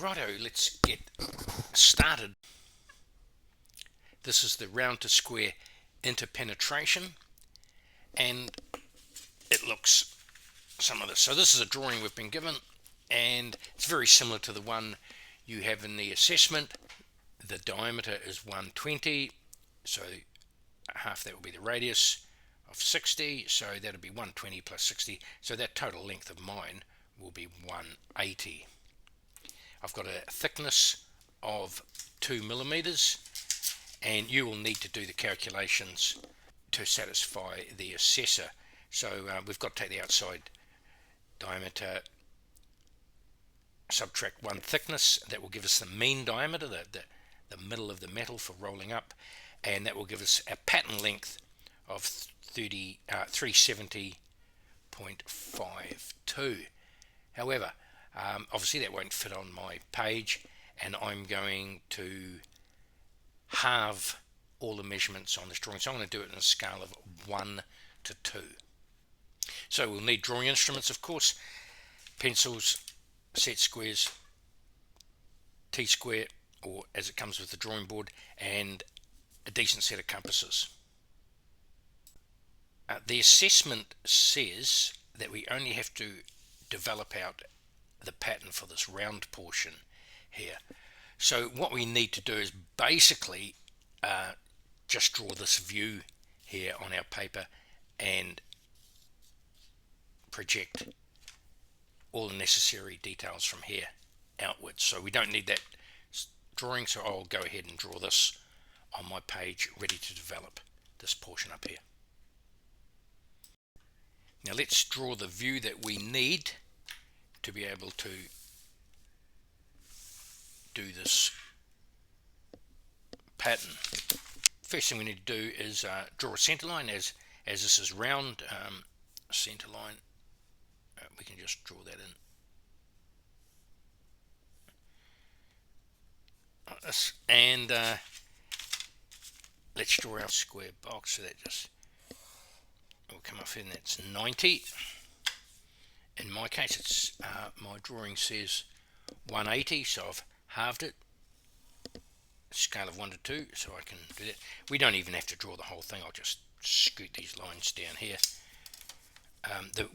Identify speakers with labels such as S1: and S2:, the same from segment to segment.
S1: Righto, let's get started. This is the round to square interpenetration, and it looks some of this. So this is a drawing we've been given, and it's very similar to the one you have in the assessment. The diameter is 120, so half that will be the radius of 60, so that'll be 120 plus 60, so that total length of mine will be 180. I've got a thickness of 2 millimeters, and you will need to do the calculations to satisfy the assessor. So we've got to take the outside diameter, subtract one thickness. That will give us the mean diameter, the middle of the metal for rolling up, and that will give us a pattern length of 370.52. However, obviously that won't fit on my page, and I'm going to halve all the measurements on this drawing. So I'm going to do it in a scale of 1 to 2. So we'll need drawing instruments, of course, pencils, set squares, T-square, or as it comes with the drawing board, and a decent set of compasses. The assessment says that we only have to develop out the pattern for this round portion here. So what we need to do is basically just draw this view here on our paper and project all the necessary details from here outwards. So we don't need that drawing, so I'll go ahead and draw this on my page ready to develop this portion up here. Now let's draw the view that we need to be able to do this pattern. First thing we need to do is draw a center line. As this is round, center line, we can just draw that in like this, and let's draw our square box. So that just will come up here, and that's 90. In my case, it's my drawing says 180, so I've halved it, scale of 1 to 2, so I can do that. We don't even have to draw the whole thing. I'll just scoot these lines down here.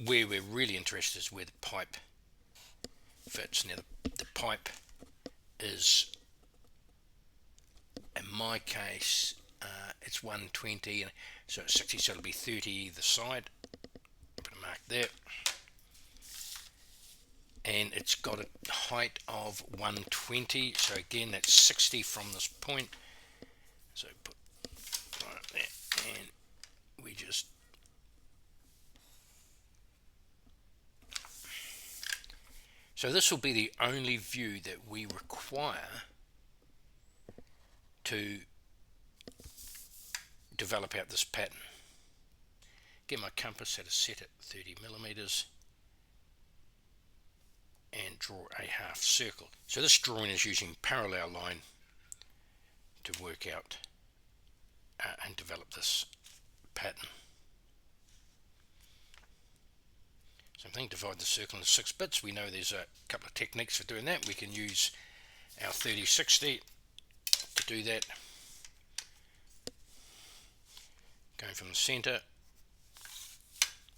S1: Where we're really interested is where the pipe fits. Now the pipe is, in my case, it's 120, and so it's 60, so it'll be 30 either side. Put a mark there. And it's got a height of 120, so again that's 60 from this point. So put right up there, and we just this will be the only view that we require to develop out this pattern. Get my compass set at 30 millimeters and draw a half circle. So this drawing is using parallel line to work out and develop this pattern. Same thing, divide the circle into 6 bits. We know there's a couple of techniques for doing that. We can use our 30-60 to do that. Going from the center,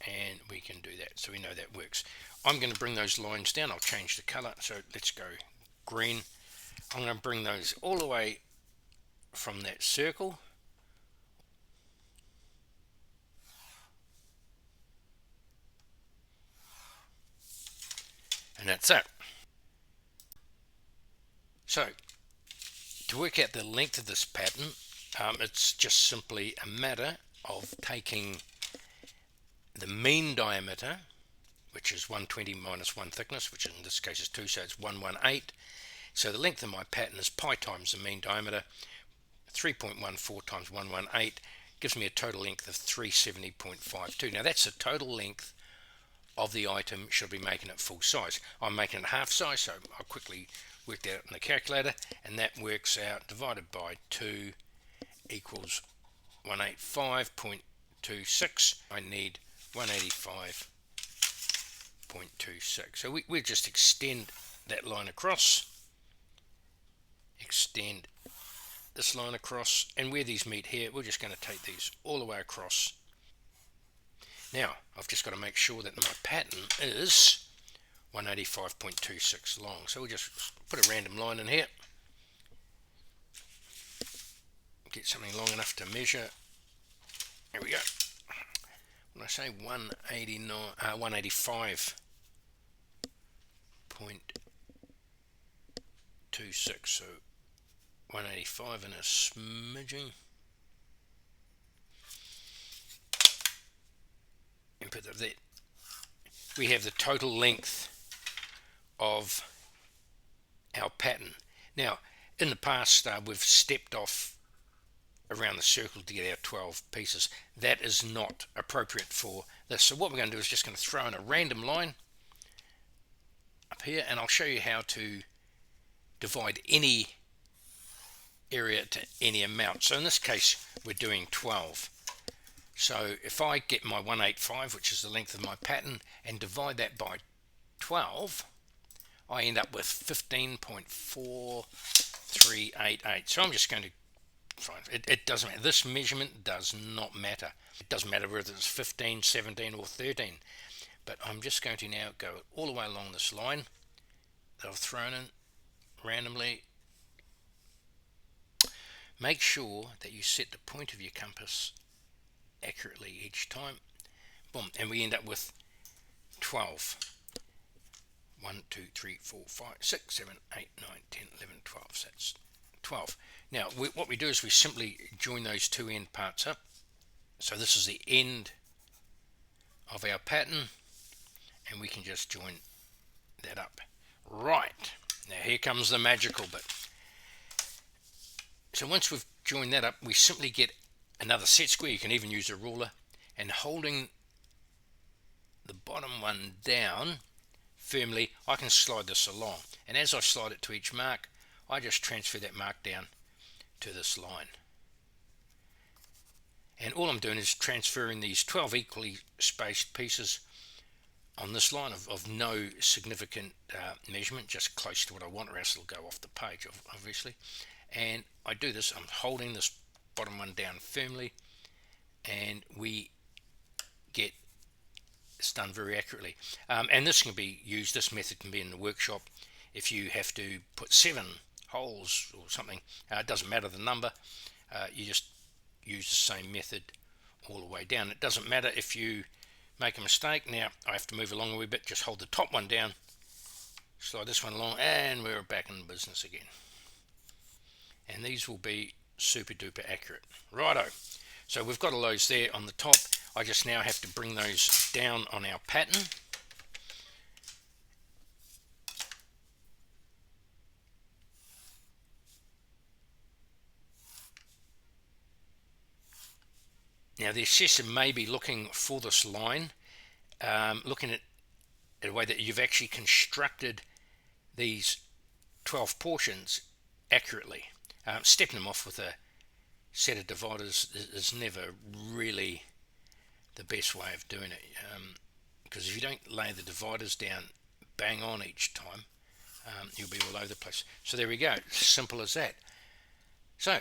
S1: and we can do that, so we know that works. I'm going to bring those lines down. I'll change the color, so let's go green. I'm going to bring those all the way from that circle and that's it. So to work out the length of this pattern, it's just simply a matter of taking the mean diameter, which is 120 minus 1 thickness, which in this case is 2, so it's 118. So the length of my pattern is pi times the mean diameter. 3.14 times 118 gives me a total length of 370.52. Now that's the total length of the item. Should be making it full size. I'm making it half size, so I'll quickly work that out in the calculator, and that works out divided by 2 equals 185.26. I need 185.26. So we'll just extend that line across, extend this line across, and where these meet here, we're just going to take these all the way across. Now I've just got to make sure that my pattern is 185.26 long, so we'll just put a random line in here, get something long enough to measure. There we go. When I say 185.26, so 185 and a smidging, and put that there. We have the total length of our pattern. Now, in the past, we've stepped off around the circle to get our 12 pieces. That is not appropriate for this. So what we're going to do is just going to throw in a random line up here, and I'll show you how to divide any area to any amount. So in this case, we're doing 12. So if I get my 185, which is the length of my pattern, and divide that by 12, I end up with 15.4388. So I'm just going to find it doesn't matter. This measurement does not matter. It doesn't matter whether it's 15, 17 or 13. But I'm just going to now go all the way along this line that I've thrown in randomly. Make sure that you set the point of your compass accurately each time. Boom, and we end up with 12. 1, 2, 3, 4, 5, 6, 7, 8, 9, 10, 11, 12. So that's 12. Now, what we do is we simply join those two end parts up. So this is the end of our pattern, and we can just join that up. Right, now here comes the magical bit. So once we've joined that up, we simply get another set square. You can even use a ruler, and holding the bottom one down firmly, I can slide this along, and as I slide it to each mark, I just transfer that mark down to this line. And all I'm doing is transferring these 12 equally spaced pieces on this line of no significant measurement, just close to what I want, or else it'll go off the page, obviously. And I do this, I'm holding this bottom one down firmly, and we get it's done very accurately. And this can be used, this method can be in the workshop if you have to put 7 holes or something. It doesn't matter the number, you just use the same method all the way down. It doesn't matter if you make a mistake. Now I have to move along a wee bit, just hold the top one down, slide this one along, and we're back in business again. And these will be super duper accurate. Righto, so we've got all those there on the top. I just now have to bring those down on our pattern. Now the assessor may be looking for this line, looking at a way that you've actually constructed these 12 portions accurately. Stepping them off with a set of dividers is never really the best way of doing it, because if you don't lay the dividers down bang on each time, you'll be all over the place. So there we go, simple as that. So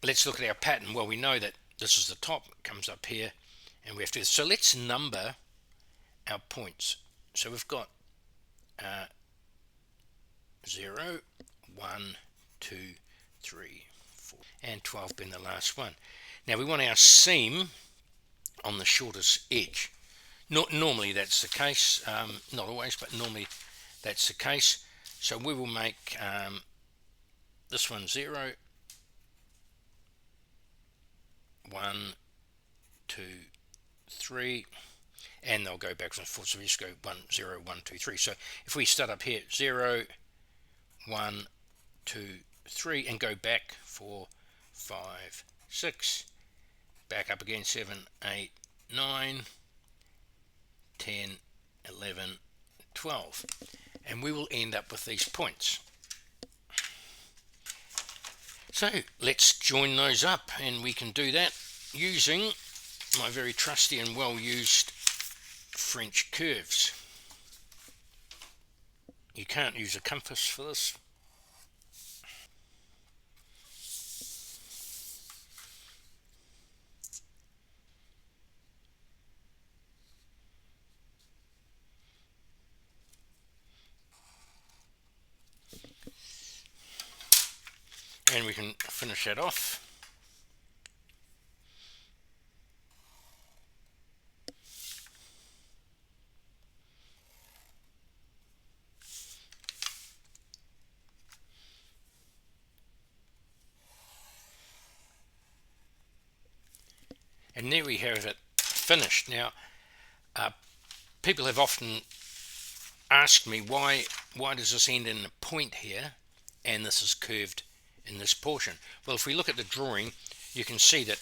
S1: let's look at our pattern. Well, we know that this is the top, it comes up here, and we have to, so let's number our points. So we've got 0, 1, 2, 3, 4, and 12 being the last one. Now we want our seam on the shortest edge. Normally that's the case, not always, but normally that's the case. So we will make this one 0, 1, 2, 3, and they'll go backwards and forwards. So we just go 1, 0, 1, 2, 3. So if we start up here, 0, 1, 2, 3, and go back 4, 5, 6, back up again 7, 8, 9, 10, 11, 12, and we will end up with these points. So let's join those up, and we can do that using my very trusty and well used French curves. You can't use a compass for this. we can finish that off. And there we have it finished. Now, people have often asked me why does this end in a point here and this is curved in this portion. Well, if we look at the drawing, you can see that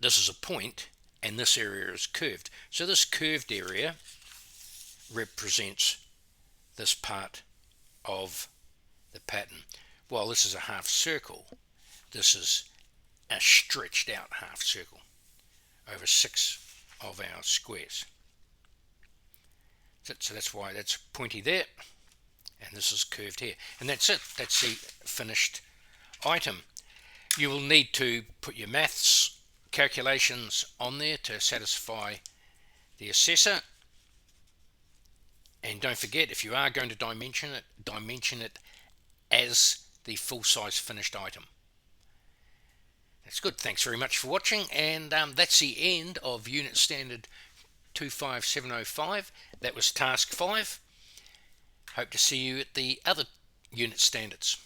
S1: this is a point and this area is curved. So this curved area represents this part of the pattern. While this is a half circle, this is a stretched out half circle over 6 of our squares. So that's why that's pointy there, and this is curved here. And that's it. That's the finished item. You will need to put your maths calculations on there to satisfy the assessor. And don't forget, if you are going to dimension it as the full-size finished item. That's good. Thanks very much for watching, and that's the end of Unit Standard 25705. That was Task 5. Hope to see you at the other unit standards.